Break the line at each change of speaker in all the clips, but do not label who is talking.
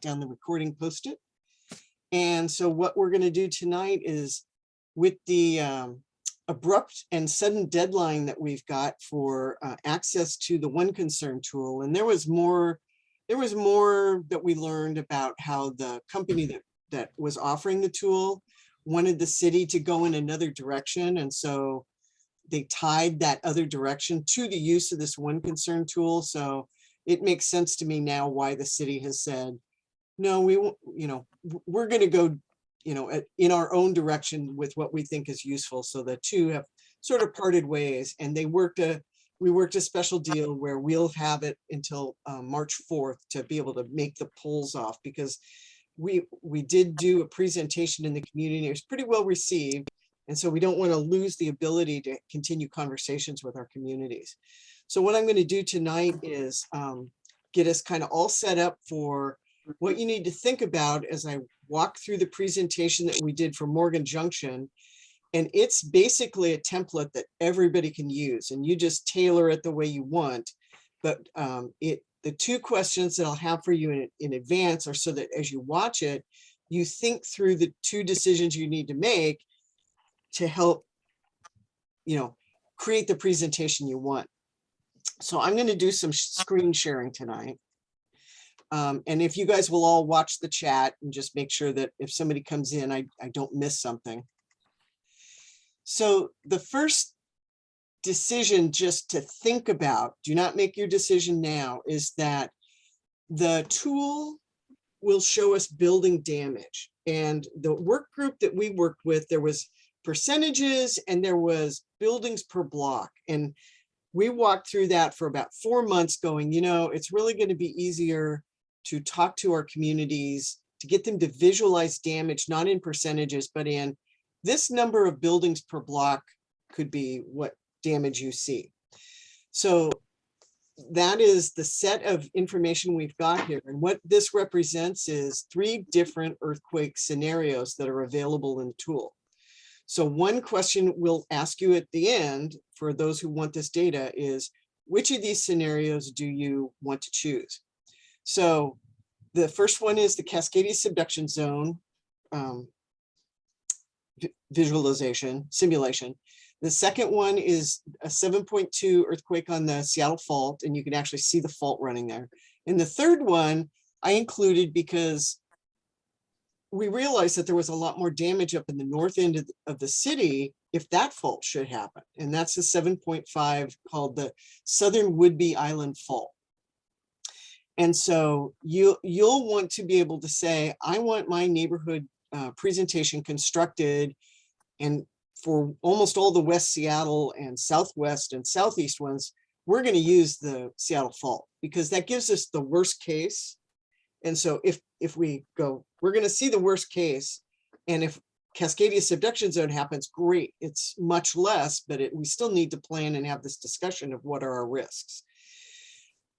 down the recording, post it. And so what we're going to do tonight is, with the abrupt and sudden deadline that we've got for access to the One Concern tool, and there was more that we learned about how the company that was offering the tool wanted the city to go in another direction, and so they tied that other direction to the use of this One Concern tool. So it makes sense to me now why the city has said, no, we're going to go, in our own direction with what we think is useful. So the two have sort of parted ways, and we worked a special deal where we'll have it until March 4th to be able to make the polls off, because we did do a presentation in the community. It was pretty well received. And so we don't want to lose the ability to continue conversations with our communities. So what I'm going to do tonight is get us kind of all set up for what you need to think about as I walk through the presentation that we did for Morgan Junction. And it's basically a template that everybody can use, and you just tailor it the way you want. But the two questions that I'll have for you in advance are so that as you watch it, you think through the two decisions you need to make to help, create the presentation you want. So I'm going to do some screen sharing tonight. And if you guys will all watch the chat and just make sure that if somebody comes in, I don't miss something. So the first decision just to think about, do not make your decision now, is that the tool will show us building damage. And the work group that we worked with, there was percentages and there was buildings per block. And we walked through that for about 4 months going, it's really going to be easier to talk to our communities, to get them to visualize damage, not in percentages, but in this number of buildings per block could be what damage you see. So that is the set of information we've got here. And what this represents is 3 different earthquake scenarios that are available in the tool. So one question we'll ask you at the end for those who want this data is, which of these scenarios do you want to choose? So the first one is the Cascadia subduction zone visualization simulation. The second one is a 7.2 earthquake on the Seattle fault, and you can actually see the fault running there. And the third one I included because we realized that there was a lot more damage up in the north end of the city if that fault should happen. And that's the 7.5 called the Southern Whidbey Island fault. And so you'll want to be able to say, I want my neighborhood presentation constructed, and for almost all the West Seattle and Southwest and Southeast ones, we're going to use the Seattle fault because that gives us the worst case. And so if we go, we're going to see the worst case, and if Cascadia subduction zone happens, great, it's much less, but we still need to plan and have this discussion of what are our risks.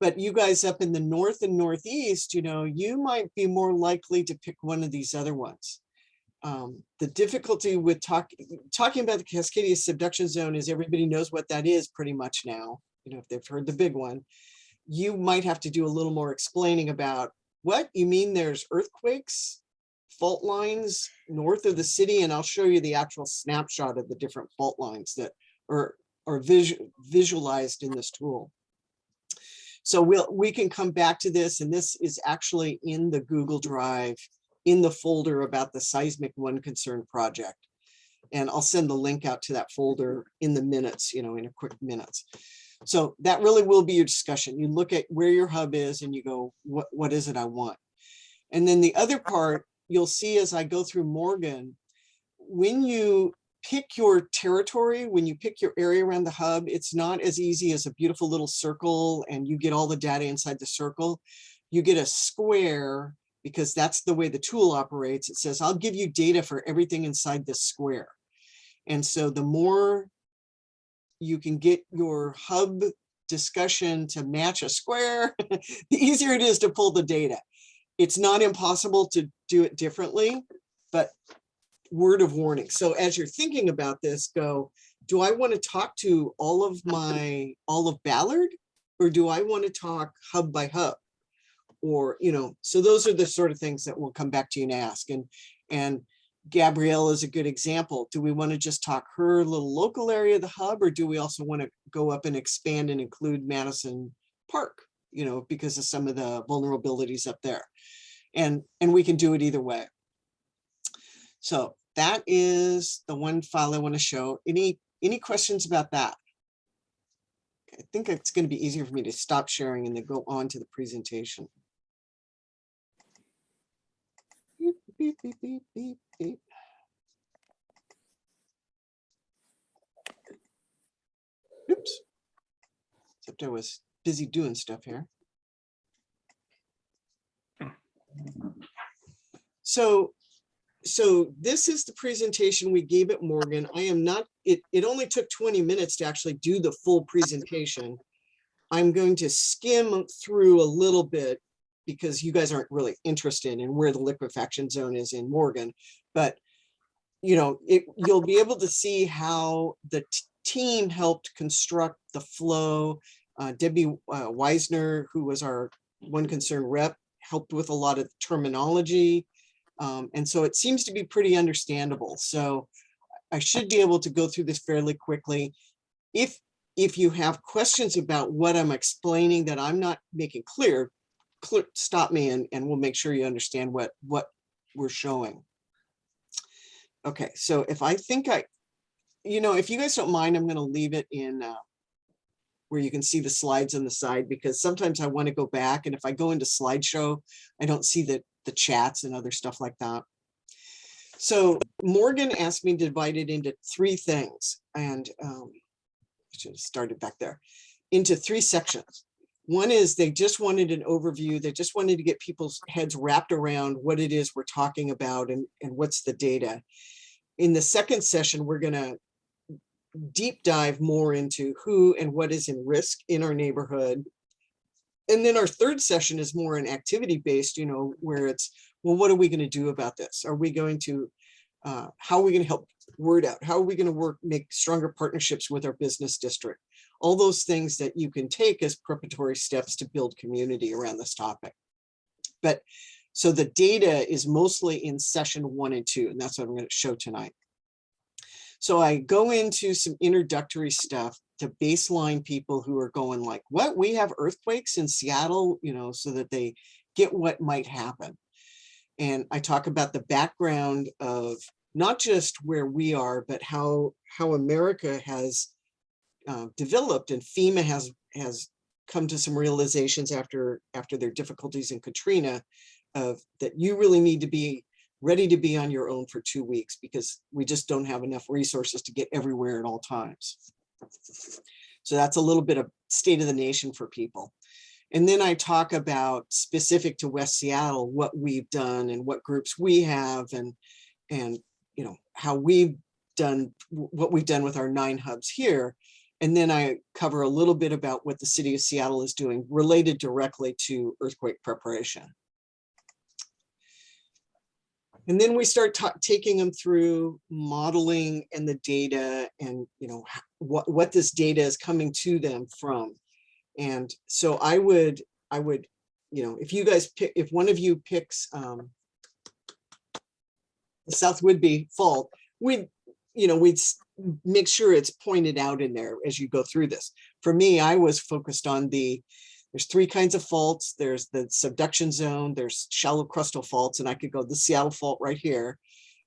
But you guys up in the north and northeast, you might be more likely to pick one of these other ones. The difficulty with talking about the Cascadia subduction zone is everybody knows what that is pretty much now. If they've heard the big one, you might have to do a little more explaining about what you mean. There's earthquakes, fault lines north of the city, and I'll show you the actual snapshot of the different fault lines that are visualized in this tool. So we can come back to this, and this is actually in the Google Drive in the folder about the Seismic One Concern project. And I'll send the link out to that folder in the minutes, in a quick minutes. So that really will be your discussion. You look at where your hub is and you go, what is it I want? And then the other part you'll see as I go through Morgan, when you pick your territory, when you pick your area around the hub, it's not as easy as a beautiful little circle and you get all the data inside the circle. You get a square because that's the way the tool operates. It says, I'll give you data for everything inside this square. And so the more you can get your hub discussion to match a square, the easier it is to pull the data. It's not impossible to do it differently, but word of warning. So as you're thinking about this, go, do I want to talk to all of Ballard, or do I want to talk hub by hub? or, so those are the sort of things that we'll come back to you and ask. And Gabrielle is a good example. Do we want to just talk her little local area of the hub, or do we also want to go up and expand and include Madison Park, because of some of the vulnerabilities up there? And we can do it either way. So that is the one file I want to show. Any questions about that? I think it's going to be easier for me to stop sharing and then go on to the presentation. Beep, beep, beep, beep, beep, beep. Oops. Except I was busy doing stuff here. So this is the presentation we gave at Morgan. I am not, it only took 20 minutes to actually do the full presentation. I'm going to skim through a little bit because you guys aren't really interested in where the liquefaction zone is in Morgan, but you'll be able to see how the team helped construct the flow. Debbie Weisner, who was our One Concern rep, helped with a lot of terminology. And so it seems to be pretty understandable. So I should be able to go through this fairly quickly. If you have questions about what I'm explaining that I'm not making clear, stop me and we'll make sure you understand what we're showing. Okay, so if if you guys don't mind, I'm going to leave it in where you can see the slides on the side, because sometimes I want to go back, and if I go into slideshow, I don't see the chats and other stuff like that. So Morgan asked me to divide it into three things, and I should have started back there, into three sections. One is they just wanted an overview. They just wanted to get people's heads wrapped around what it is we're talking about and what's the data. In the second session, we're going to deep dive more into who and what is in risk in our neighborhood. And then our third session is more an activity based, where it's, well, what are we going to do about this? Are we going to, how are we going to help word out? How are we going to make stronger partnerships with our business district? All those things that you can take as preparatory steps to build community around this topic. But so the data is mostly in session 1 and 2, and that's what I'm going to show tonight. So I go into some introductory stuff to baseline people who are going like, what, we have earthquakes in Seattle, so that they get what might happen. And I talk about the background of not just where we are, but how America has developed, and FEMA has come to some realizations after their difficulties in Katrina, of that you really need to be ready to be on your own for 2 weeks, because we just don't have enough resources to get everywhere at all times. So that's a little bit of state of the nation for people. And then I talk about, specific to West Seattle, what we've done and what groups we have, and how we've done what we've done with our 9 hubs here. And then I cover a little bit about what the city of Seattle is doing related directly to earthquake preparation. And then we start taking them through modeling and the data, and what this data is coming to them from. And so I would if you guys pick, if one of you picks the South Whidbey fault, we'd make sure it's pointed out in there as you go through this. For me, I was focused on there's 3 kinds of faults. There's the subduction zone, there's shallow crustal faults, and I could go the Seattle fault right here.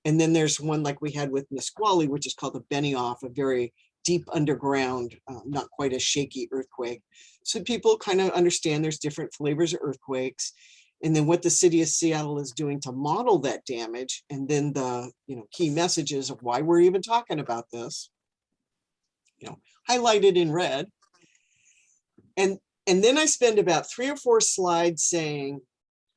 And then there's one like we had with Nisqually, which is called the Benioff, a very deep underground, not quite a shaky earthquake. So people kind of understand there's different flavors of earthquakes, and then what the city of Seattle is doing to model that damage, and then the key messages of why we're even talking about this, highlighted in red. And then I spend about 3 or 4 slides saying,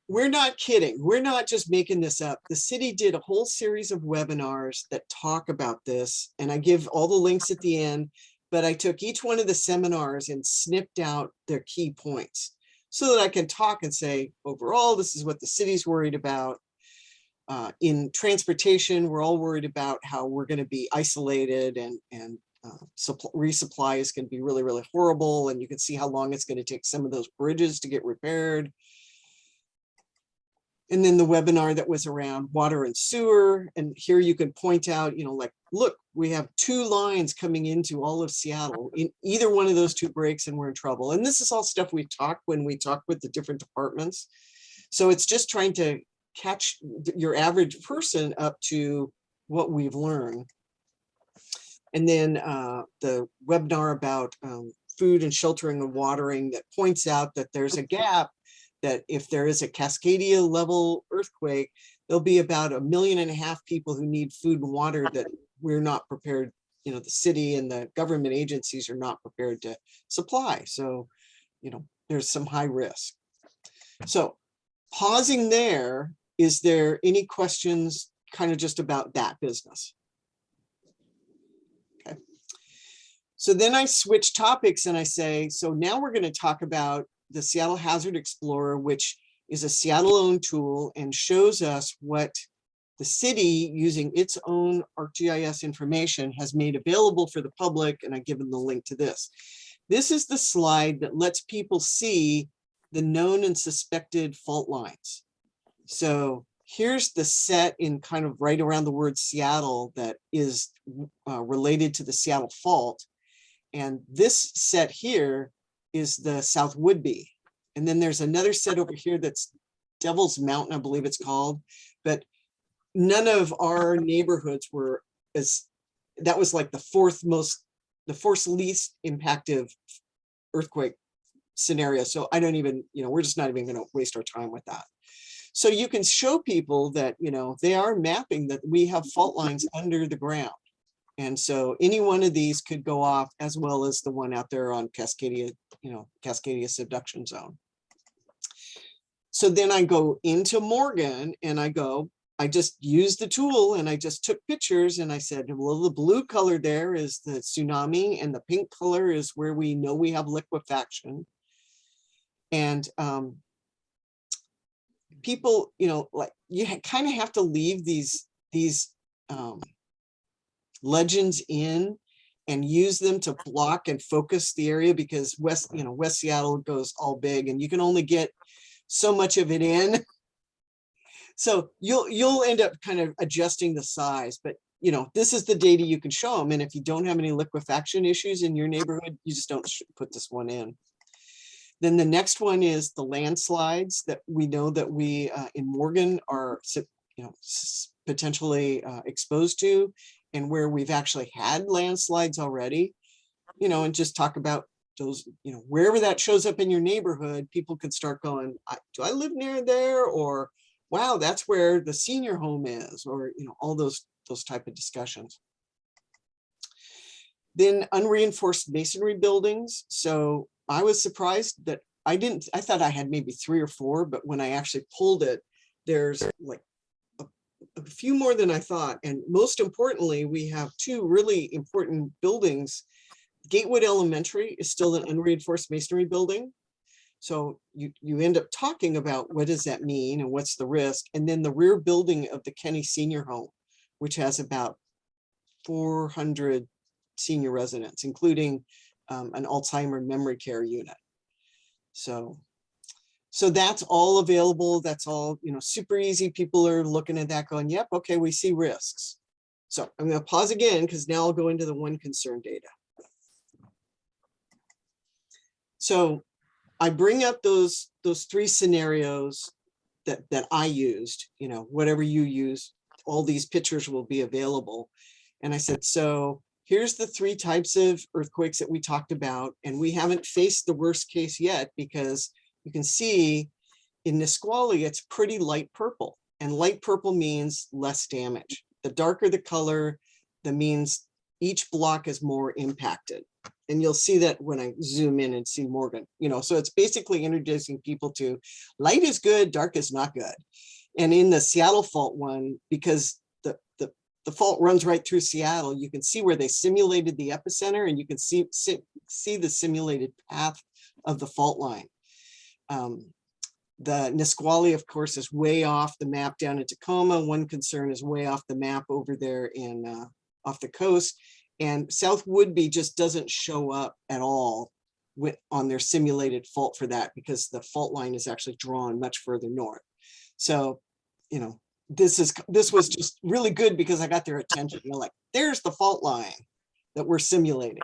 we're not kidding. We're not just making this up. The city did a whole series of webinars that talk about this, and I give all the links at the end, but I took each one of the seminars and snipped out their key points so that I can talk and say, overall, this is what the city's worried about. In transportation, we're all worried about how we're going to be isolated, and resupply is going to be really, really horrible. And you can see how long it's going to take some of those bridges to get repaired. And then the webinar that was around water and sewer. And here you can point out, you know, like, look, we have 2 lines coming into all of Seattle. In either one of those 2 breaks and we're in trouble. And this is all stuff we talk when we talk with the different departments. So it's just trying to catch your average person up to what we've learned. And then the webinar about food and sheltering and watering that points out that there's a gap, that if there is a Cascadia level earthquake, there'll be about 1.5 million people who need food and water that we're not prepared, you know, the city and the government agencies are not prepared to supply. So, you know, there's some high risk. So pausing there, is there any questions kind of just about that business? Okay. So then I switch topics and I say, so now we're going to talk about the Seattle Hazard Explorer, which is a Seattle-owned tool and shows us what the city, using its own ArcGIS information, has made available for the public. And I've given the link to this. This is the slide that lets people see the known and suspected fault lines. So here's the set in kind of right around the word Seattle that is related to the Seattle fault. And this set here is the South Woodby. And then there's another set over here that's Devil's Mountain, I believe it's called. But none of our neighborhoods were as, that was like the fourth least impacted earthquake scenario. So I don't even, you know, we're just not even going to waste our time with that. So you can show people that, you know, they are mapping that we have fault lines under the ground. And so any one of these could go off, as well as the one out there on Cascadia, you know, Cascadia subduction zone. So then I go into Morgan and I just used the tool and I just took pictures and I said, well, the blue color there is the tsunami and the pink color is where we know we have liquefaction. And people, you know, like you kind of have to leave these legends in and use them to block and focus the area, because West Seattle goes all big and you can only get so much of it in. So you'll end up kind of adjusting the size, but you know, this is the data you can show them. And if you don't have any liquefaction issues in your neighborhood, you just don't put this one in. Then the next one is the landslides that we know that we in Morgan are, you know, potentially exposed to, and where we've actually had landslides already, you know, and just talk about those, you know, wherever that shows up in your neighborhood, people could start going, do I live near there? Or, wow, that's where the senior home is, or, you know, all those type of discussions. Then unreinforced masonry buildings. So I was surprised that I thought I had maybe 3 or 4, but when I actually pulled it, there's like a few more than I thought. And most importantly, we have 2 really important buildings. Gatewood Elementary is still an unreinforced masonry building. So you end up talking about what does that mean and what's the risk. And then the rear building of the Kenny Senior Home, which has about 400 senior residents, including an Alzheimer memory care unit. So that's all available. That's all, you know, super easy. People are looking at that going, yep, okay, we see risks. So I'm going to pause again because now I'll go into the one concern data. So I bring up those 3 scenarios that I used, you know, whatever you use, all these pictures will be available. And I said, so here's the 3 types of earthquakes that we talked about. And we haven't faced the worst case yet, because you can see in Nisqually, it's pretty light purple, and light purple means less damage. The darker the color, that means each block is more impacted. And you'll see that when I zoom in and see Morgan, you know, so it's basically introducing people to light is good, dark is not good. And in the Seattle fault one, because the fault runs right through Seattle, you can see where they simulated the epicenter, and you can see the simulated path of the fault line. The Nisqually, of course, is way off the map down in Tacoma. One concern is way off the map over there in off the coast. And South Woodby just doesn't show up at all on their simulated fault for that, because the fault line is actually drawn much further north. So, you know, this was just really good because I got their attention. You know, like, there's the fault line that we're simulating.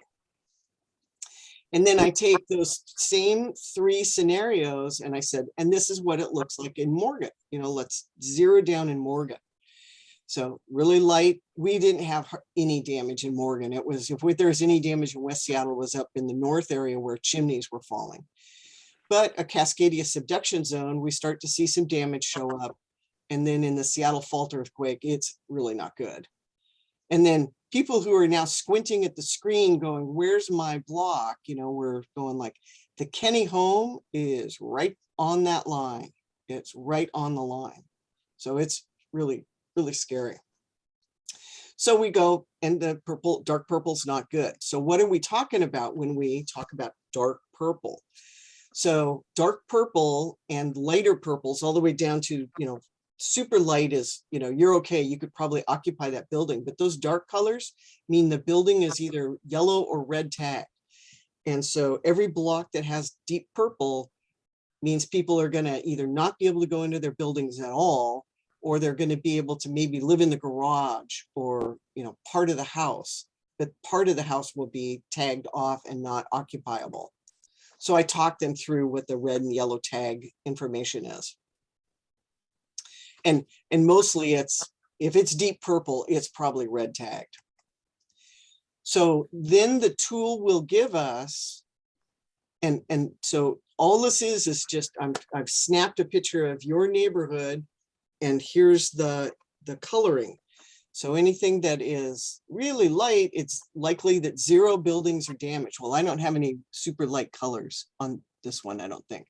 And then I take those same 3 scenarios and I said, and this is what it looks like in Morgan. You know, let's zero down in Morgan. So really light. We didn't have any damage in Morgan. It was, if there was any damage in West Seattle, was up in the north area where chimneys were falling. But a Cascadia subduction zone, we start to see some damage show up. And then in the Seattle fault earthquake, it's really not good. And then people who are now squinting at the screen going, where's my block? You know, we're going like, the Kenny home is right on that line. It's right on the line. So it's really, really scary. So we go, and the purple, dark purple's not good. So what are we talking about when we talk about dark purple? So dark purple and lighter purples all the way down to, you know, super light is, you know, you're okay. You could probably occupy that building, but those dark colors mean the building is either yellow or red tagged. And so every block that has deep purple means people are going to either not be able to go into their buildings at all, or they're going to be able to maybe live in the garage or, you know, part of the house, but part of the house will be tagged off and not occupiable. So I talked them through what the red and yellow tag information is. And mostly it's, if it's deep purple, it's probably red tagged. So then the tool will give us, and so all this is just, I've snapped a picture of your neighborhood, and here's the coloring. So anything that is really light, it's likely that 0 buildings are damaged. Well, I don't have any super light colors on this one, I don't think.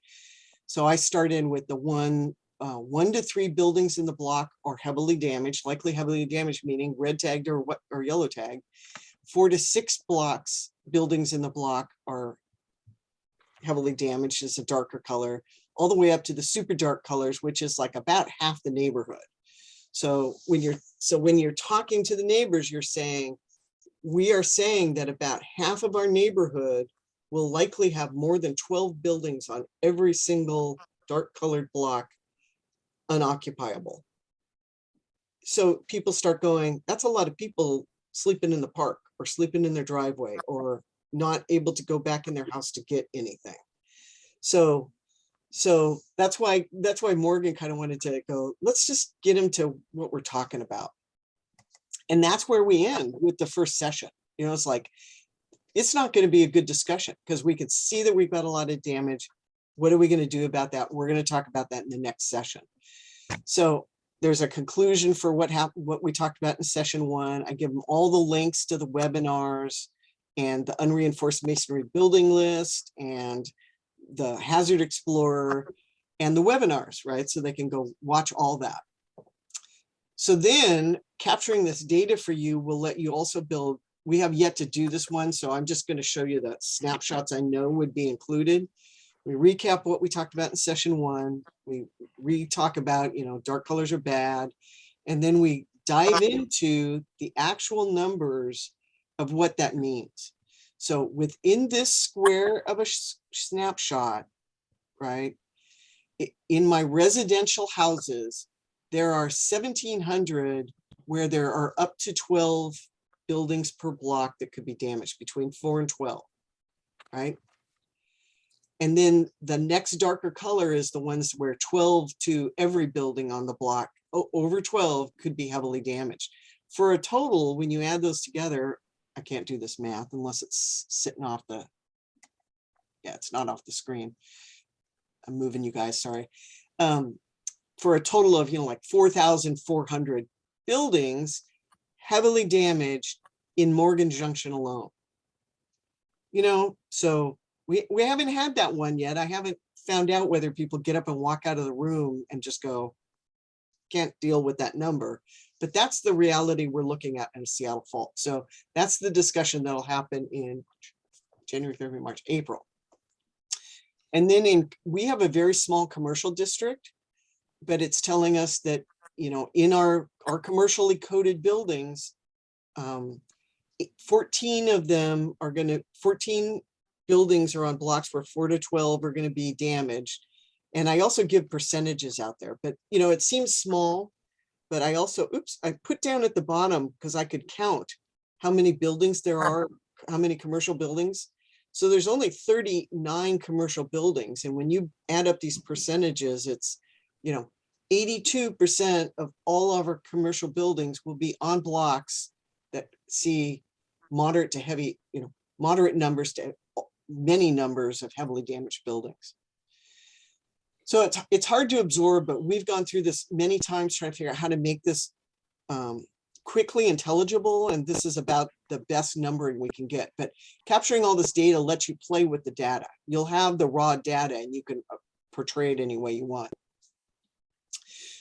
So I start in with the 1 to 3 buildings in the block are heavily damaged, likely heavily damaged, meaning red tagged or yellow tagged. 4 to 6 buildings in the block are heavily damaged, is a darker color, all the way up to the super dark colors, which is like about half the neighborhood. So when you're talking to the neighbors, you're saying, we are saying that about half of our neighborhood will likely have more than 12 buildings on every single dark colored block unoccupiable. So people start going, that's a lot of people sleeping in the park or sleeping in their driveway or not able to go back in their house to get anything. So that's why Morgan kind of wanted to go, let's just get him to what we're talking about. And that's where we end with the first session. You know, it's like, it's not going to be a good discussion because we could see that we've got a lot of damage. What are we going to do about that? We're going to talk about that in the next session. So there's a conclusion for what we talked about in session 1. I give them all the links to the webinars and the unreinforced masonry building list and the Hazard Explorer and the webinars, right? So they can go watch all that. So then capturing this data for you will let you also build, we have yet to do this one, so I'm just going to show you the snapshots I know would be included. We recap what we talked about in session 1. We re-talk about, you know, dark colors are bad. And then we dive into the actual numbers of what that means. So within this square of a snapshot, right, in my residential houses, there are 1,700 where there are up to 12 buildings per block that could be damaged, between 4 and 12, right? And then the next darker color is the ones where 12 to every building on the block, over 12 could be heavily damaged. For a total, when you add those together, I can't do this math unless it's sitting off the, yeah, it's not off the screen. I'm moving you guys, sorry. For a total of, you know, like 4,400 buildings heavily damaged in Morgan Junction alone. You know, so we haven't had that one yet. I haven't found out whether people get up and walk out of the room and just go, can't deal with that number. But that's the reality we're looking at in a Seattle fault. So that's the discussion that'll happen in January, February, March, April. And then we have a very small commercial district, but it's telling us that, you know, in our commercially coded buildings, 14 of them are going to, 14 buildings are on blocks where 4 to 12 are going to be damaged. And I also give percentages out there, but you know, it seems small, but I also, oops, I put down at the bottom because I could count how many buildings there are, how many commercial buildings. So there's only 39 commercial buildings. And when you add up these percentages, it's, you know, 82% of all of our commercial buildings will be on blocks that see moderate to heavy, you know, moderate numbers to many numbers of heavily damaged buildings. So it's hard to absorb, but we've gone through this many times trying to figure out how to make this quickly intelligible. And this is about the best numbering we can get. But capturing all this data lets you play with the data. You'll have the raw data and you can portray it any way you want.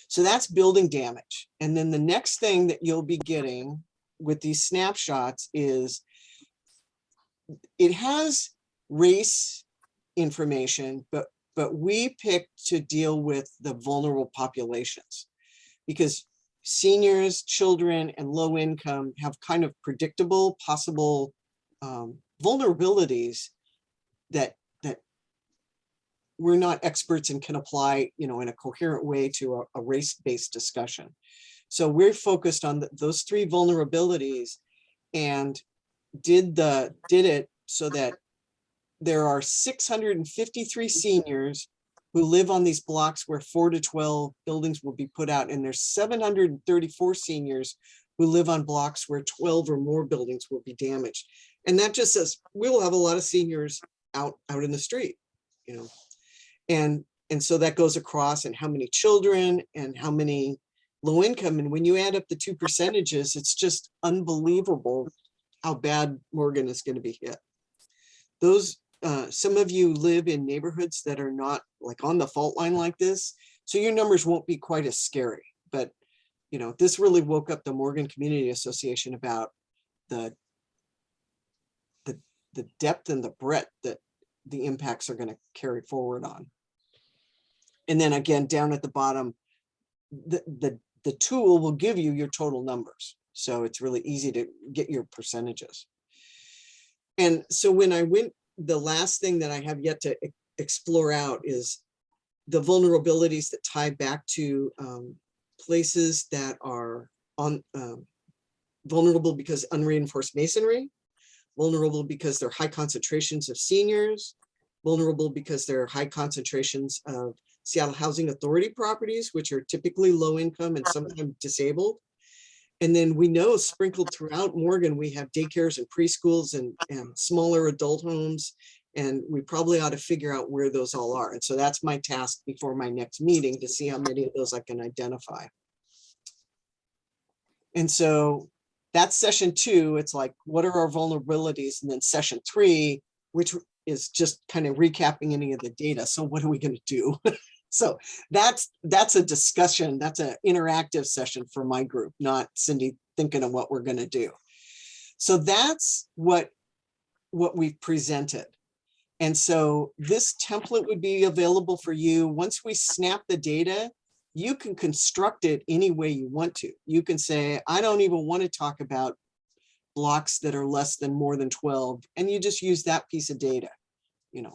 So that's building damage. And then the next thing that you'll be getting with these snapshots is it has race information, but we picked to deal with the vulnerable populations because seniors, children, and low income have kind of predictable possible vulnerabilities that we're not experts and can apply, you know, in a coherent way to a race-based discussion. So we're focused on those three vulnerabilities and did it so that there are 653 seniors who live on these blocks where 4 to 12 buildings will be put out. And there's 734 seniors who live on blocks where 12 or more buildings will be damaged. And that just says we'll have a lot of seniors out in the street, you know. And so that goes across and how many children and how many low income. And when you add up the two percentages, it's just unbelievable how bad Morgan is going to be hit. Those some of you live in neighborhoods that are not like on the fault line like this, so your numbers won't be quite as scary. But you know, this really woke up the Morgan Community Association about the depth and the breadth that the impacts are going to carry forward on. And then again, down at the bottom, the tool will give you your total numbers, so it's really easy to get your percentages. And so when I went, the last thing that I have yet to explore out is the vulnerabilities that tie back to places that are vulnerable because unreinforced masonry, vulnerable because they're high concentrations of seniors, vulnerable because there are high concentrations of Seattle Housing Authority properties, which are typically low income and sometimes disabled. And then we know sprinkled throughout Morgan, we have daycares and preschools and smaller adult homes. And we probably ought to figure out where those all are. And so that's my task before my next meeting, to see how many of those I can identify. And so that's session 2. It's like, what are our vulnerabilities? And then session 3, which is just kind of recapping any of the data. So what are we going to do? So that's a discussion. That's an interactive session for my group, not Cindy thinking of what we're going to do. So that's what we've presented. And so this template would be available for you. Once we snap the data, you can construct it any way you want to. You can say, I don't even want to talk about blocks that are less than more than 12, and you just use that piece of data, you know.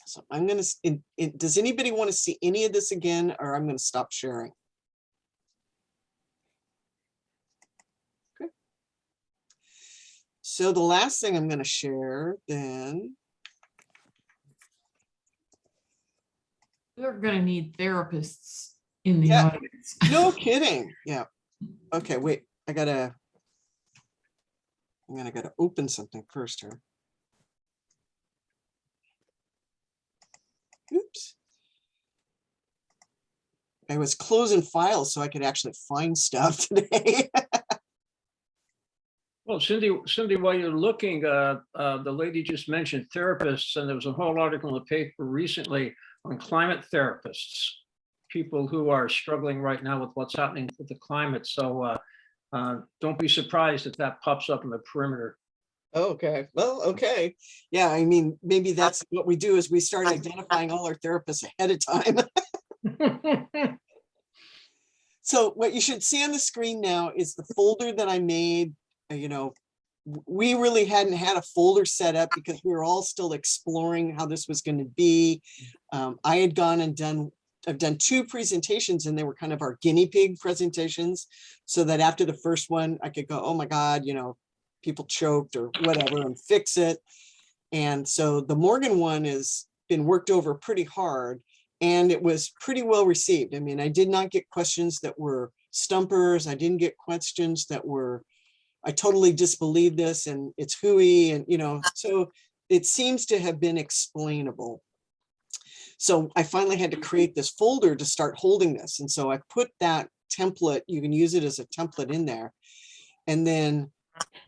So I'm going to, does anybody want to see any of this again, or I'm going to stop sharing? Okay. So the last thing I'm going to share then.
We're going to need therapists in the
Yeah,
audience.
no kidding. Yeah. Okay, wait, I'm gonna open something first here. Oops. I was closing files so I could actually find stuff today.
Well, Cindy, while you're looking, the lady just mentioned therapists, and there was a whole article in the paper recently on climate therapists, people who are struggling right now with what's happening with the climate. So don't be surprised if that pops up in the perimeter.
Okay, well, okay. Yeah, I mean, maybe that's what we do, is we start identifying all our therapists ahead of time. So what you should see on the screen now is the folder that I made, you know, we really hadn't had a folder set up because we were all still exploring how this was going to be. I had gone and I've done 2 presentations, and they were kind of our guinea pig presentations, so that after the first one, I could go, oh my God, you know, people choked or whatever, and fix it. And so the Morgan one has been worked over pretty hard, and it was pretty well received. I mean, I did not get questions that were stumpers. I didn't get questions that were, I totally disbelieve this and it's hooey, and you know, so it seems to have been explainable. So I finally had to create this folder to start holding this. And so I put that template, you can use it as a template in there. And then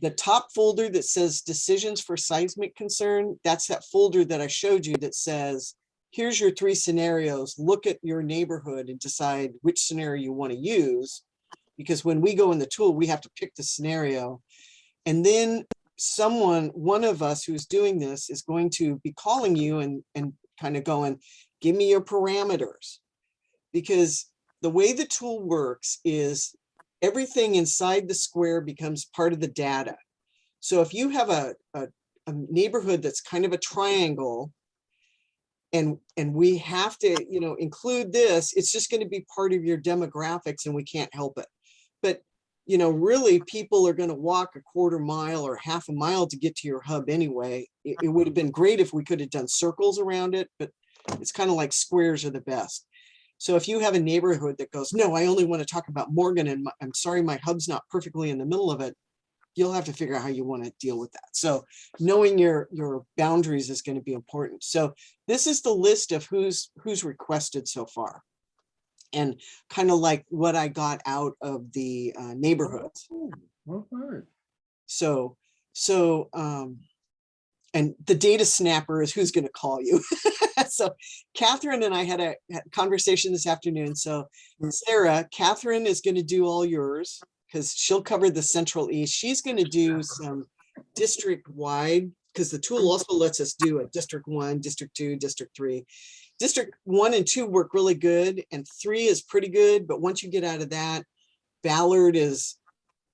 the top folder that says decisions for seismic concern, that's that folder that I showed you that says, here's your 3 scenarios. Look at your neighborhood and decide which scenario you want to use. Because when we go in the tool, we have to pick the scenario. And then one of us who's doing this is going to be calling you and kind of going, give me your parameters. Because the way the tool works is everything inside the square becomes part of the data. So if you have a neighborhood that's kind of a triangle, and we have to, you know, include this, it's just going to be part of your demographics and we can't help it. But, you know, really people are going to walk a quarter mile or half a mile to get to your hub anyway. It would have been great if we could have done circles around it, but it's kind of like squares are the best. So if you have a neighborhood that goes, no, I only want to talk about Morgan, and I'm sorry, my hub's not perfectly in the middle of it, you'll have to figure out how you want to deal with that. So knowing your boundaries is going to be important. So this is the list of who's requested so far, and kind of like what I got out of the neighborhoods.
Okay.
So and the data snapper is who's going to call you. So Catherine and I had a conversation this afternoon. So Sarah, Catherine is going to do all yours because she'll cover the Central East. She's going to do some district wide, because the tool also lets us do a District 1, District 2, District 3. District 1 and 2 work really good, and 3 is pretty good. But once you get out of that, Ballard is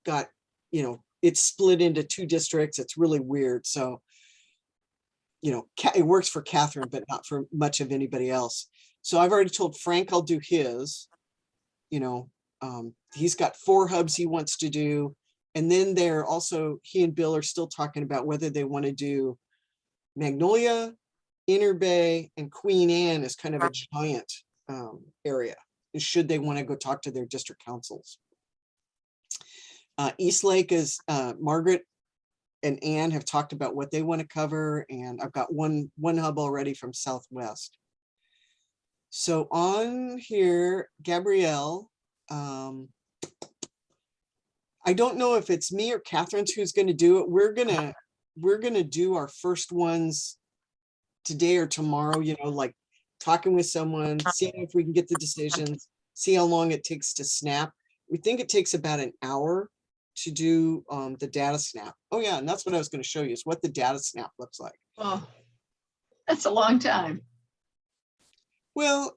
got, you know, it's split into 2 districts. It's really weird. So, you know, it works for Catherine, but not for much of anybody else. So I've already told Frank I'll do his, you know, he's got 4 hubs he wants to do. And then they're also, he and Bill are still talking about whether they want to do Magnolia, Inner Bay, and Queen Anne as kind of a giant area. And should they want to go talk to their district councils. East Lake is Margaret and Ann have talked about what they want to cover, and I've got one hub already from Southwest. So on here, Gabrielle, I don't know if it's me or Catherine's who's going to do it. We're gonna do our first ones today or tomorrow, you know, like talking with someone, seeing if we can get the decisions, see how long it takes to snap. We think it takes about an hour to do the data snap. Oh yeah, and that's what I was going to show you, is what the data snap looks like.
Oh, that's a long time.
Well,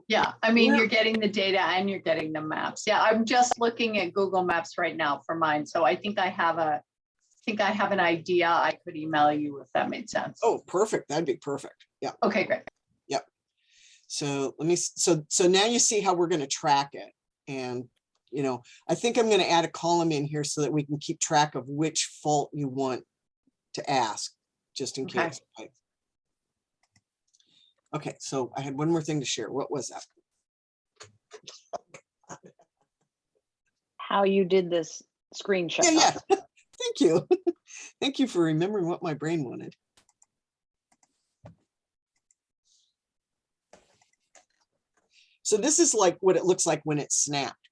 Yeah, I mean,
Yeah.
you're getting the data and you're getting the maps. Yeah, I'm just looking at Google Maps right now for mine. So I think I have an idea. I could email you if that made sense.
oh, perfect. That'd be perfect. Yeah.
Okay, great.
So let me, so now you see how we're going to track it. And, you know, I think I'm going to add a column in here so that we can keep track of which fault you want to ask, just in
Okay.
case. Okay, so I had one more thing to share. What was that?
How you did this screenshot.
Yeah. Thank you. Thank you for remembering what my brain wanted. So this is like what it looks like when it's snapped.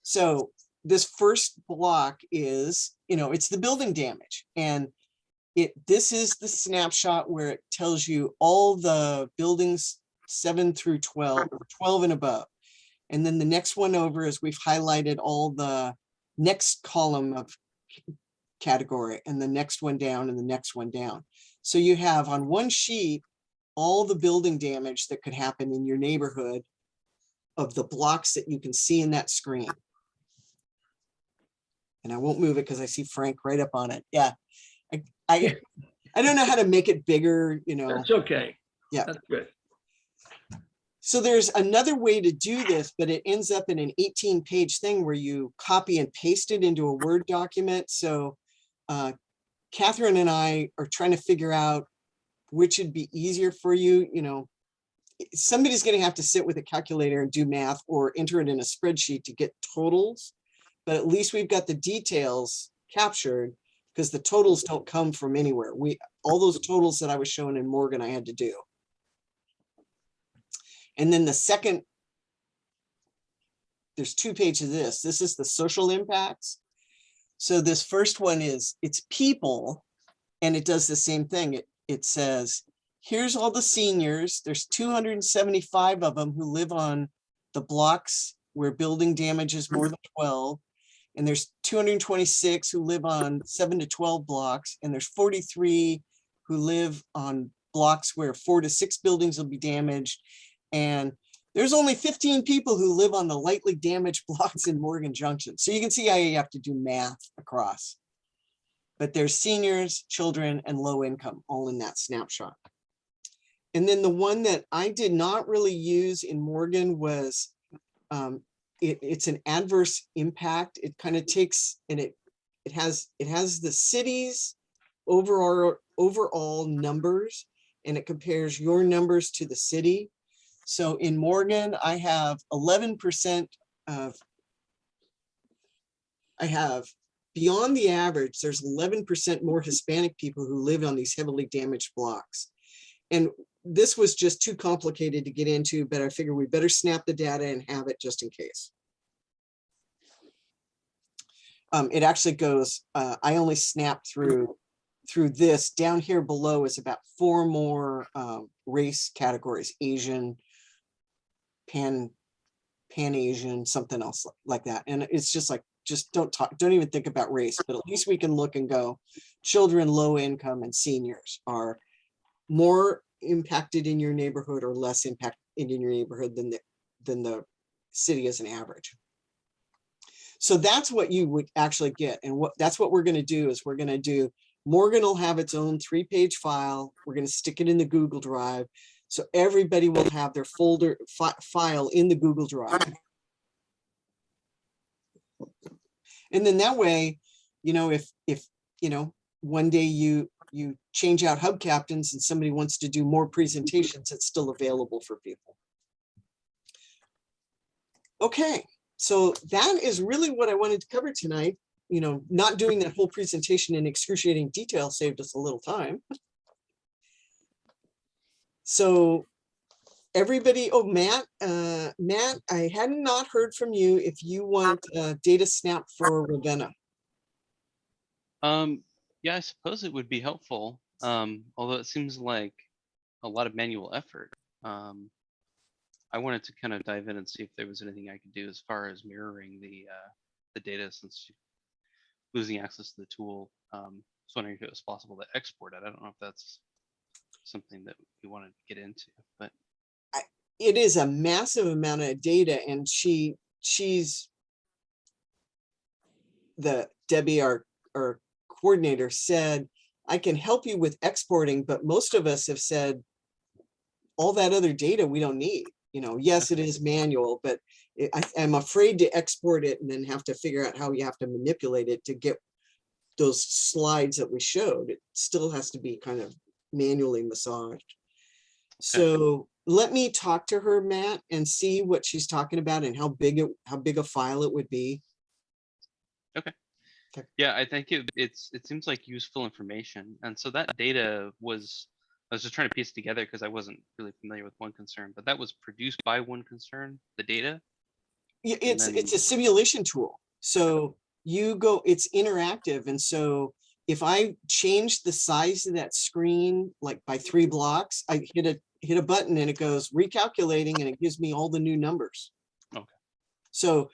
So this first block is, you know, it's the building damage, and this is the snapshot where it tells you all the buildings 7 through 12 or 12 and above. And then the next one over is we've highlighted all the next column of category, and the next one down, and the next one down. So you have on one sheet all the building damage that could happen in your neighborhood of the blocks that you can see in that screen. And I won't move it because I see Frank right up on it. Yeah. I don't know how to make it bigger, you know.
That's okay.
Yeah.
That's good.
So there's another way to do this, but it ends up in an 18-page thing where you copy and paste it into a Word document. So Catherine and I are trying to figure out which would be easier for you. You know, somebody's going to have to sit with a calculator and do math or enter it in a spreadsheet to get totals. But at least we've got the details captured because the totals don't come from anywhere. All those totals that I was showing in Morgan, I had to do. And then the second, there's 2 pages of this. This is the social impacts. So this first one it's people, and it does the same thing. It says, here's all the seniors. There's 275 of them who live on the blocks where building damage is more than 12. And there's 226 who live on 7 to 12 blocks. And there's 43 who live on blocks where 4 to 6 buildings will be damaged. And there's only 15 people who live on the lightly damaged blocks in Morgan Junction. So you can see how you have to do math across. But there's seniors, children, and low income all in that snapshot. And then the one that I did not really use in Morgan was, it's an adverse impact. It kind of takes, and it has the city's overall numbers, and it compares your numbers to the city. So in Morgan, I have 11% of, beyond the average, there's 11% more Hispanic people who live on these heavily damaged blocks. And this was just too complicated to get into, but I figured we better snap the data and have it just in case. It actually goes, I only snapped through this. Down here below is about 4 more race categories: Asian, Pan-Asian, something else like that. And it's just like, just don't even think about race, but at least we can look and go, children, low income, and seniors are more impacted in your neighborhood or less impacted in your neighborhood than the city as an average. So that's what you would actually get. And that's what we're going to do is Morgan will have its own 3-page file. We're going to stick it in the Google Drive. So everybody will have their folder file in the Google Drive. And then that way, you know, if you know, one day you change out hub captains and somebody wants to do more presentations, it's still available for people. Okay, so that is really what I wanted to cover tonight. You know, not doing that whole presentation in excruciating detail saved us a little time. So everybody, oh, Matt, I had not heard from you if you want data snap for Ravenna.
Yeah, I suppose it would be helpful. Although it seems like a lot of manual effort. I wanted to kind of dive in and see if there was anything I could do as far as mirroring the data, since losing access to the tool. I was wondering if it was possible to export it. I don't know if that's something that we want to get into, but
it is a massive amount of data, and she's Debbie, our coordinator, said, I can help you with exporting, but most of us have said all that other data we don't need. You know, yes, it is manual, but I'm afraid to export it and then have to figure out how you have to manipulate it to get those slides that we showed. It still has to be kind of manually massaged. So let me talk to her, Matt, and see what she's talking about and how big a file it would be.
Okay. Yeah, I think it seems like useful information, and so that data was, I was just trying to piece it together because I wasn't really familiar with One Concern, but that was produced by One Concern, the data.
Yeah, it's a simulation tool. So you go, it's interactive, and so if I change the size of that screen like by 3 blocks, I hit a button and it goes recalculating and it gives me all the new numbers.
Okay.
So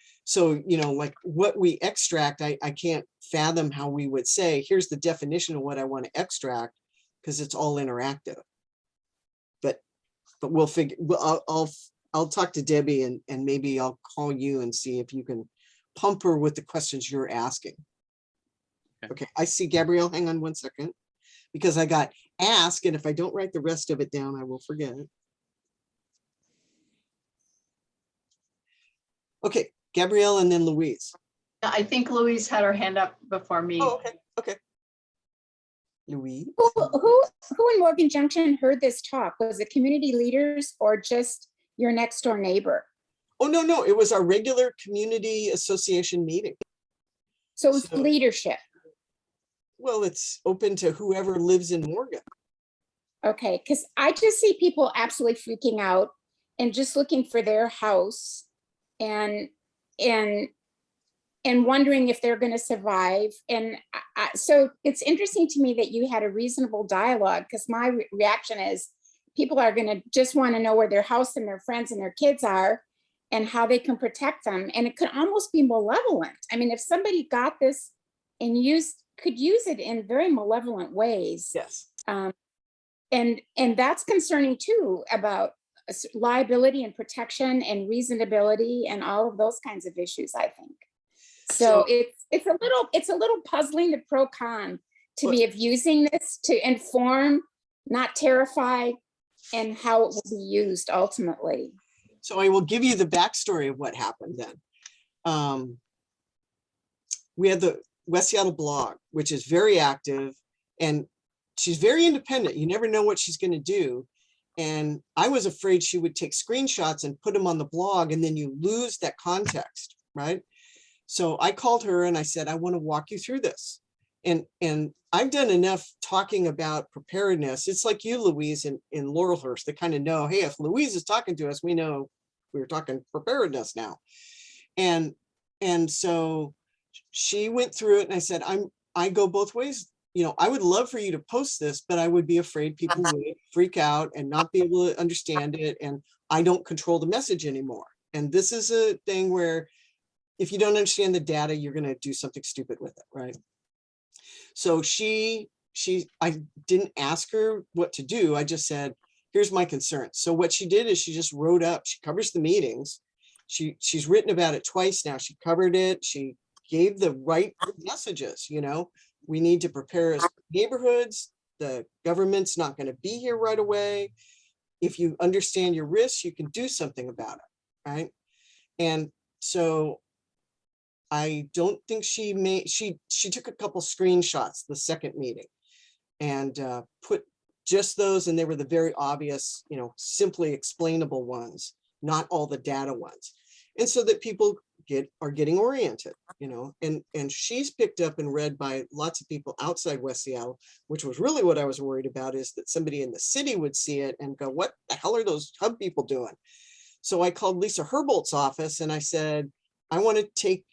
you know, like what we extract, I can't fathom how we would say, here's the definition of what I want to extract, because it's all interactive. But we'll figure. I'll talk to Debbie and maybe I'll call you and see if you can pump her with the questions you're asking. Okay, I see Gabrielle, hang on one second, because I got ask, and if I don't write the rest of it down, I will forget it. Okay, Gabrielle and then Louise.
I think Louise had her hand up before me.
Oh, okay, okay. Louise?
Who in Morgan Junction heard this talk? Was it community leaders or just your next door neighbor?
Oh, no, it was our regular community association meeting.
So it was
So-
leadership.
Well, it's open to whoever lives in Morgan.
Okay, because I just see people absolutely freaking out and just looking for their house and wondering if they're going to survive. And so it's interesting to me that you had a reasonable dialogue, because my reaction is people are going to just want to know where their house and their friends and their kids are and how they can protect them. And it could almost be malevolent. I mean, if somebody got this and could use it in very malevolent ways.
Yes.
And that's concerning too, about liability and protection and reasonability and all of those kinds of issues, I think. So it's a little puzzling, the pro con to me of using this to inform, not terrify, and how it will be used ultimately.
So I will give you the backstory of what happened then. We had the West Seattle blog, which is very active, and she's very independent. You never know what she's going to do. And I was afraid she would take screenshots and put them on the blog, and then you lose that context, right? So I called her and I said, I want to walk you through this. And I've done enough talking about preparedness. It's like you, Louise, in Laurelhurst, they kind of know, hey, if Louise is talking to us, we know we're talking preparedness now. And so she went through it and I said, I go both ways. You know, I would love for you to post this, but I would be afraid people would freak out and not be able to understand it. And I don't control the message anymore. And this is a thing where if you don't understand the data, you're going to do something stupid with it, right? So I didn't ask her what to do. I just said, here's my concerns. So what she did is she just wrote up, she covers the meetings. She's written about it twice now. She covered it. She gave the right messages, you know, we need to prepare as neighborhoods. The government's not going to be here right away. If you understand your risks, you can do something about it, right? And so I don't think she took a couple screenshots the second meeting and put just those, and they were the very obvious, you know, simply explainable ones, not all the data ones. And so that people are getting oriented, you know, and she's picked up and read by lots of people outside West Seattle, which was really what I was worried about, is that somebody in the city would see it and go, what the hell are those hub people doing? So I called Lisa Herbolt's office and I said, I want to take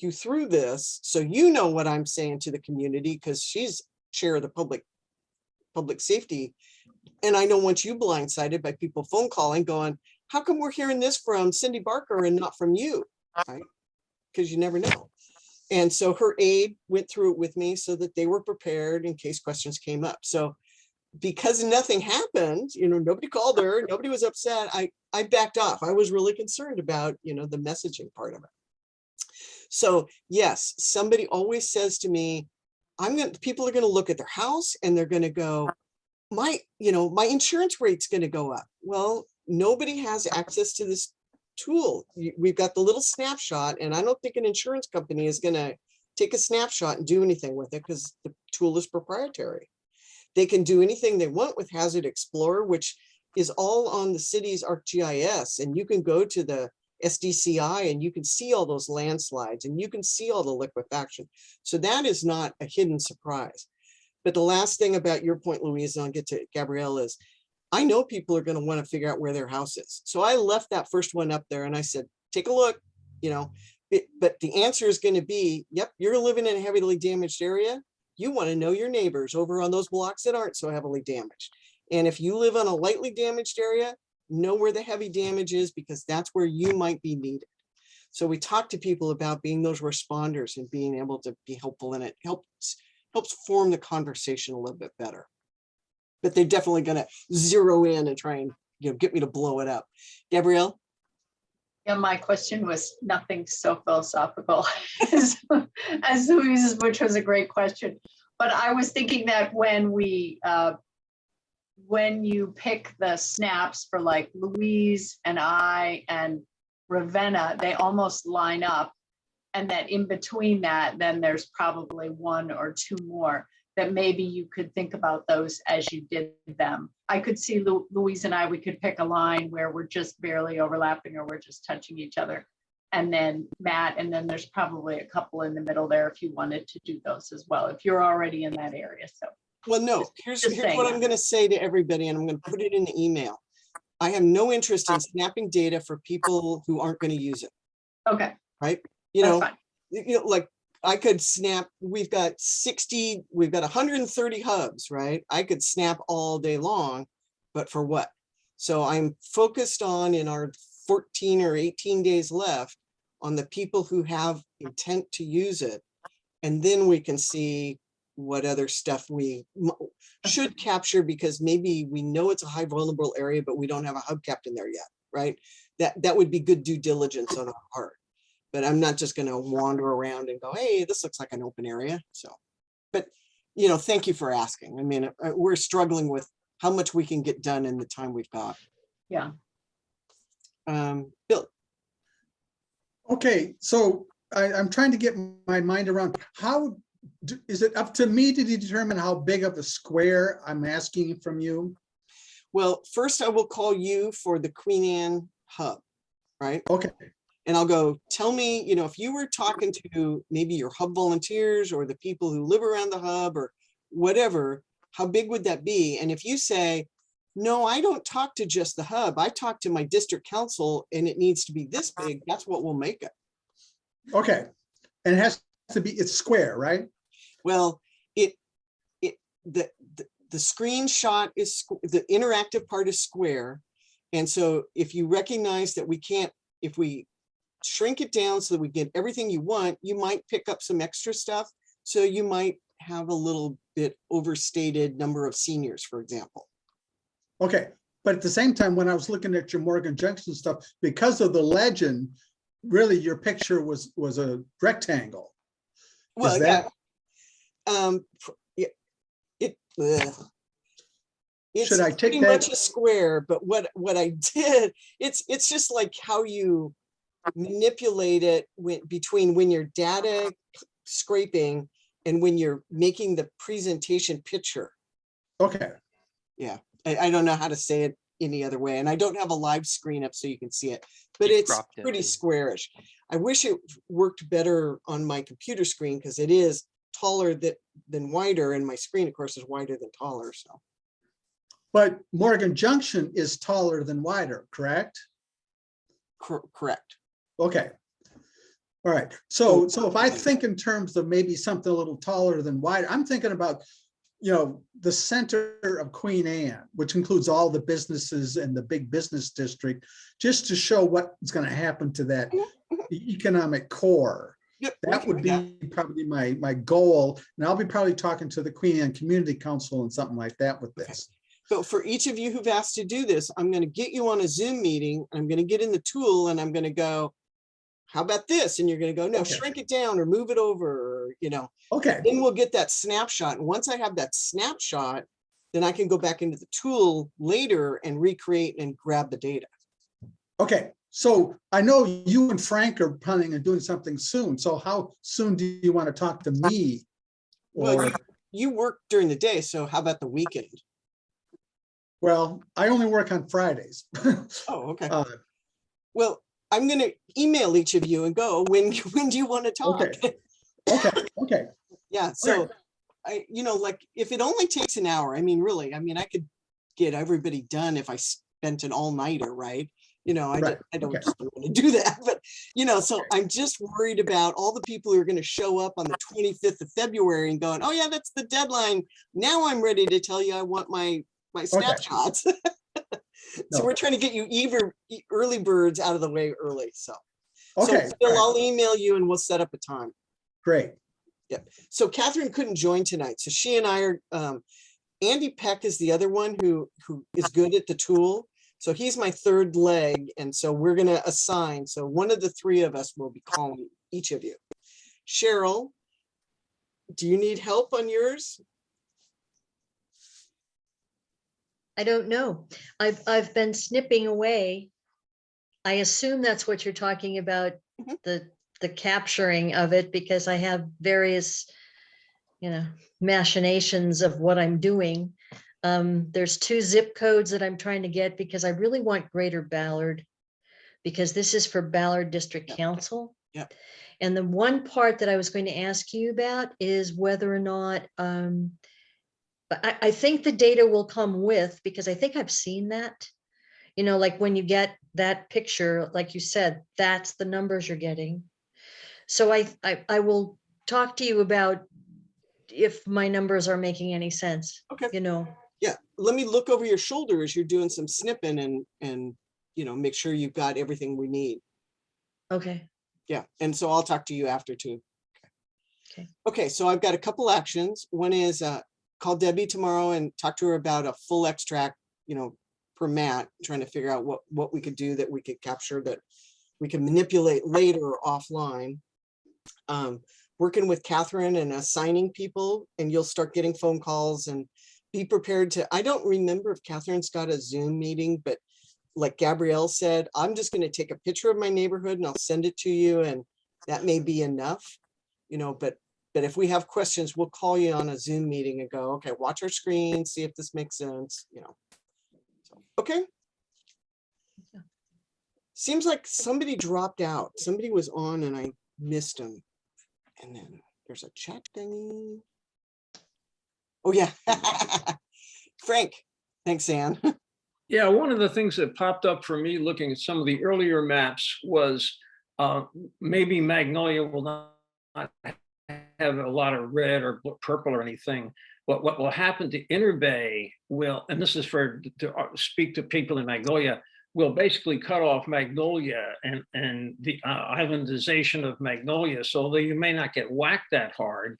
you through this so you know what I'm saying to the community, because she's chair of the public safety. And I don't want you blindsided by people phone calling going, how come we're hearing this from Cindy Barker and not from you? Right? Because you never know. And so her aide went through it with me so that they were prepared in case questions came up. So because nothing happened, you know, nobody called her, nobody was upset, I backed off. I was really concerned about, you know, the messaging part of it. So yes, somebody always says to me, people are going to look at their house and they're going to go, my insurance rate's going to go up. Well, nobody has access to this tool. We've got the little snapshot, and I don't think an insurance company is going to take a snapshot and do anything with it because the tool is proprietary. They can do anything they want with Hazard Explorer, which is all on the city's ArcGIS, and you can go to the SDCI and you can see all those landslides and you can see all the liquefaction. So that is not a hidden surprise. But the last thing about your point, Louise, and I'll get to Gabrielle, is I know people are going to want to figure out where their house is. So I left that first one up there and I said, take a look, you know, but the answer is going to be, yep, you're living in a heavily damaged area. You want to know your neighbors over on those blocks that aren't so heavily damaged. And if you live on a lightly damaged area, know where the heavy damage is, because that's where you might be needed. So we talk to people about being those responders and being able to be helpful, and it helps form the conversation a little bit better. But they're definitely going to zero in and try and, you know, get me to blow it up. Gabrielle?
Yeah, my question was nothing so philosophical as Louise's, which was a great question. But I was thinking that when you pick the snaps for like Louise and I and Ravenna, they almost line up. And that in between that, then there's probably one or two more that maybe you could think about those as you did them. I could see Louise and I, we could pick a line where we're just barely overlapping or we're just touching each other. And then Matt, and then there's probably a couple in the middle there if you wanted to do those as well, if you're already in that area. So,
Well, no, here's
saying
what
that.
I'm gonna say to everybody, and I'm gonna put it in the email. I have no interest in snapping data for people who aren't gonna use it,
okay,
right? You
that's
know,
fine.
like I could snap, we've got 130 hubs, right? I could snap all day long, but for what? So I'm focused on, in our 14 or 18 days left, on the people who have intent to use it. And then we can see what other stuff we should capture, because maybe we know it's a high vulnerable area, but we don't have a hub captain there yet, right? That would be good due diligence on our part. But I'm not just going to wander around and go, hey, this looks like an open area. So, but, you know, thank you for asking. I mean, we're struggling with how much we can get done in the time we've got.
Yeah.
Bill.
Okay, so I'm trying to get my mind around is it up to me to determine how big of a square I'm asking from you?
Well, first I will call you for the Queen Anne hub, right?
Okay,
And I'll go, tell me, you know, if you were talking to maybe your hub volunteers or the people who live around the hub or whatever, how big would that be? And if you say, no, I don't talk to just the hub, I talk to my district council and it needs to be this big, that's what we'll make it.
okay. And it has to be, it's square, right?
Well, the screenshot is, the interactive part is square. And so if you recognize that we can't, if we shrink it down so that we get everything you want, you might pick up some extra stuff. So you might have a little bit overstated number of seniors, for example.
Okay, but at the same time, when I was looking at your Morgan Junction stuff, because of the legend, really your picture was a rectangle.
Well,
Is that,
it's
should I take
pretty
that?
much a square, but what I did, it's just like how you manipulate it between when you're data scraping and when you're making the presentation picture.
Okay,
Yeah, I don't know how to say it any other way, and I don't have a live screen up so you can see it, but
You
it's
cropped it
pretty
in.
squarish. I wish it worked better on my computer screen because it is taller than wider, and my screen, of course, is wider than taller. So,
but Morgan Junction is taller than wider, correct?
correct.
Okay. All right. So if I think in terms of maybe something a little taller than wider, I'm thinking about, you know, the center of Queen Anne, which includes all the businesses and the big business district, just to show what's going to happen to that economic core.
Yep,
That would be probably my goal. And I'll be probably talking to the Queen Anne Community Council and something like that with this.
So for each of you who've asked to do this, I'm going to get you on a Zoom meeting. I'm going to get in the tool and I'm going to go, how about this? And you're going to go, no,
Okay.
shrink it down or move it over, or, you know,
Okay.
then we'll get that snapshot. And once I have that snapshot, then I can go back into the tool later and recreate and grab the data.
Okay. So I know you and Frank are planning on doing something soon. So how soon do you want to talk to me?
Well,
Or,
you work during the day, so how about the weekend?
well, I only work on Fridays.
Oh, okay.
Uh,
Well, I'm going to email each of you and go, when do you want to talk?
Okay. Okay.
Yeah, so you know, like if it only takes an hour, I mean, really, I mean, I could get everybody done if I spent an all-nighter, right? You know, I
Right,
don't
okay.
just want to do that, but you know, so I'm just worried about all the people who are going to show up on the 25th of February and going, oh yeah, that's the deadline. Now I'm ready to tell you I want my snapshots. So
No.
we're trying to get you early birds out of the way early. So,
Okay.
Bill,
all right,
I'll email you and we'll set up a time.
Great.
So Catherine couldn't join tonight. So she and I are, Andy Peck is the other one who is good at the tool. So he's my third leg. And so we're going to assign. So one of the three of us will be calling each of you. Cheryl, do you need help on yours?
I don't know. I've been snipping away. I assume that's what you're talking about,
Mhm.
the capturing of it, because I have various, machinations of what I'm doing. There's 2 zip codes that I'm trying to get because I really want Greater Ballard, because this is for Ballard District
Yep.
Council.
Yep.
And the one part that I was going to ask you about is whether or not, but I think the data will come with, because I think I've seen that. Like when you get that picture, like you said, that's the numbers you're getting. So I will talk to you about if my numbers are making any sense.
Okay.
Yeah,
let me look over your shoulder as you're doing some snipping and make sure you've got everything we need.
Okay.
Yeah, and so I'll talk to you after too.
Okay.
Okay, so I've got a couple actions. One is call Debbie tomorrow and talk to her about a full extract, per mat, trying to figure out what we could do that we could capture that we can manipulate later offline. Working with Catherine and assigning people, and you'll start getting phone calls, and be prepared to, I don't remember if Catherine's got a Zoom meeting, but like Gabrielle said, I'm just going to take a picture of my neighborhood and I'll send it to you, and that may be enough, but if we have questions, we'll call you on a Zoom meeting and go, okay, watch our screen, see if this makes sense, So, okay. Seems like somebody dropped out. Somebody was on and I missed them. And then there's a chat thingy. Oh yeah. Frank. Thanks, Ann.
Yeah, one of the things that popped up for me looking at some of the earlier maps was maybe Magnolia will not have a lot of red or purple or anything. But what will happen to Inner Bay will, and this is to speak to people in Magnolia, will basically cut off Magnolia and the islandization of Magnolia. So although you may not get whacked that hard,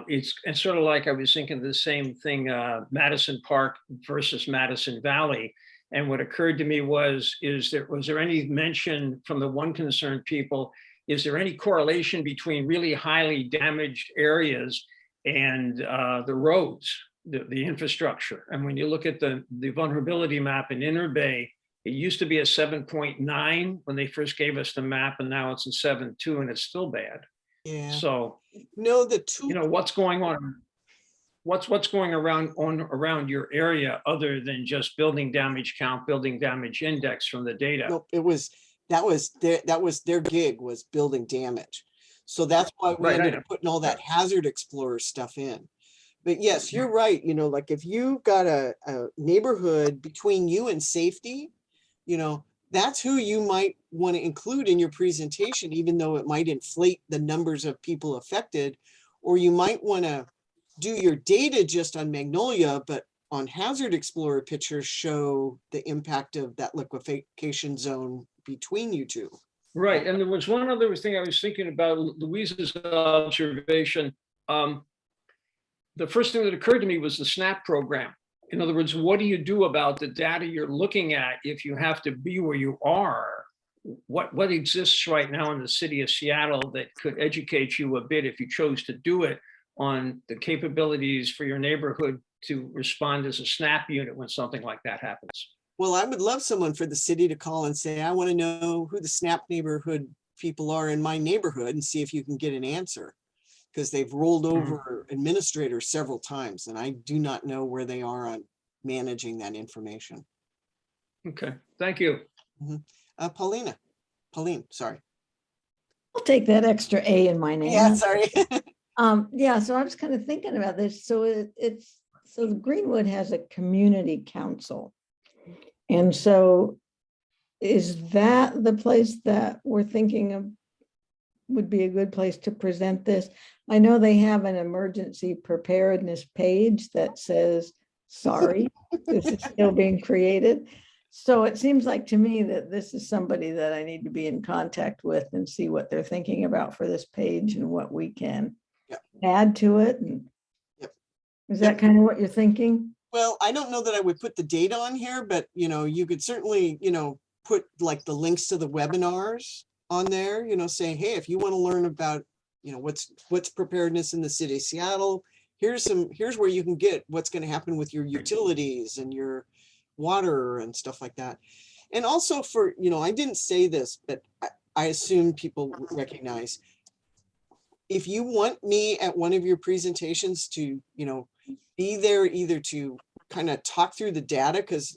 it's sort of like I was thinking the same thing, Madison Park versus Madison Valley. And what occurred to me was there any mention from the One Concern people, is there any correlation between really highly damaged areas and the roads, the infrastructure? And when you look at the vulnerability map in Inner Bay, it used to be a 7.9 when they first gave us the map, and now it's a 7.2, and it's still bad.
Yeah.
So
no, the two.
What's going on? What's going around your area other than just building damage count, building damage index from the data?
Nope, that was their gig, was building damage. So that's why we ended up putting all that Hazard Explorer stuff in. But yes, you're right. Like if you've got a neighborhood between you and safety, that's who you might want to include in your presentation, even though it might inflate the numbers of people affected. Or you might want to do your data just on Magnolia, but on Hazard Explorer pictures show the impact of that liquefaction zone between you two.
Right. And there was one other thing I was thinking about, Louise's observation. The first thing that occurred to me was the SNAP program. In other words, what do you do about the data you're looking at if you have to be where you are? What exists right now in the city of Seattle that could educate you a bit if you chose to do it on the capabilities for your neighborhood to respond as a SNAP unit when something like that happens?
Well, I would love someone for the city to call and say, I want to know who the SNAP neighborhood people are in my neighborhood, and see if you can get an answer. Because they've rolled over administrators several times, and I do not know where they are on managing that information.
Okay, thank you.
Pauline, sorry.
I'll take that extra A in my name.
Yeah, sorry.
Yeah, so I was kind of thinking about this. So so the Greenwood has a community council. And so is that the place that we're thinking of would be a good place to present this? I know they have an emergency preparedness page that says, sorry, this is still being created. So it seems like to me that this is somebody that I need to be in contact with and see what they're thinking about for this page and what we can add to it. And is that kind of what you're thinking?
Well, I don't know that I would put the date on here, but you could certainly, put like the links to the webinars on there, saying, hey, if you want to learn about, what's preparedness in the city of Seattle, here's where you can get what's going to happen with your utilities and your water and stuff like that. And also for, I didn't say this, but I assume people recognize, if you want me at one of your presentations to, be there either to kind of talk through the data, because,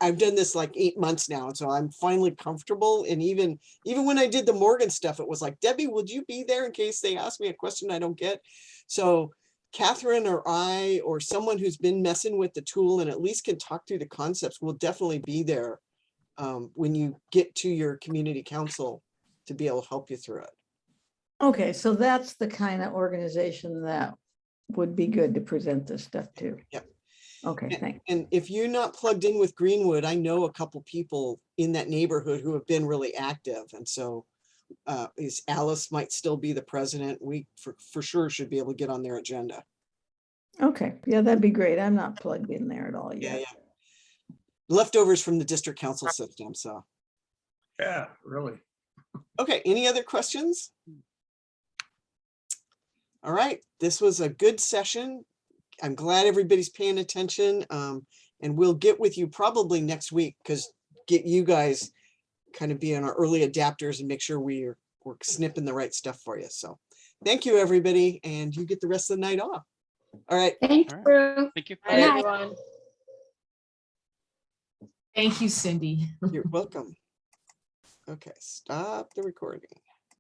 I've done this like 8 months now, and so I'm finally comfortable. And even when I did the Morgan stuff, it was like, Debbie, would you be there in case they ask me a question I don't get? So Catherine or I, or someone who's been messing with the tool and at least can talk through the concepts, will definitely be there when you get to your community council to be able to help you through it.
Okay, so that's the kind of organization that would be good to present this stuff to.
Yep.
Okay, thanks.
And if you're not plugged in with Greenwood, I know a couple people in that neighborhood who have been really active. And so is Alice might still be the president. We for sure should be able to get on their agenda.
Okay, yeah, that'd be great. I'm not plugged in there at all
Yeah,
yet.
yeah. Leftovers from the district council system. So,
Yeah, really.
okay, any other questions? All right, this was a good session. I'm glad everybody's paying attention. And we'll get with you probably next week, because get you guys kind of be on our early adapters and make sure we're snipping the right stuff for you. So thank you, everybody, and you get the rest of the night off. All right.
Thank
All
you.
Thank you.
Bye, everyone.
Thank you, Cindy.
You're welcome. Okay, stop the recording.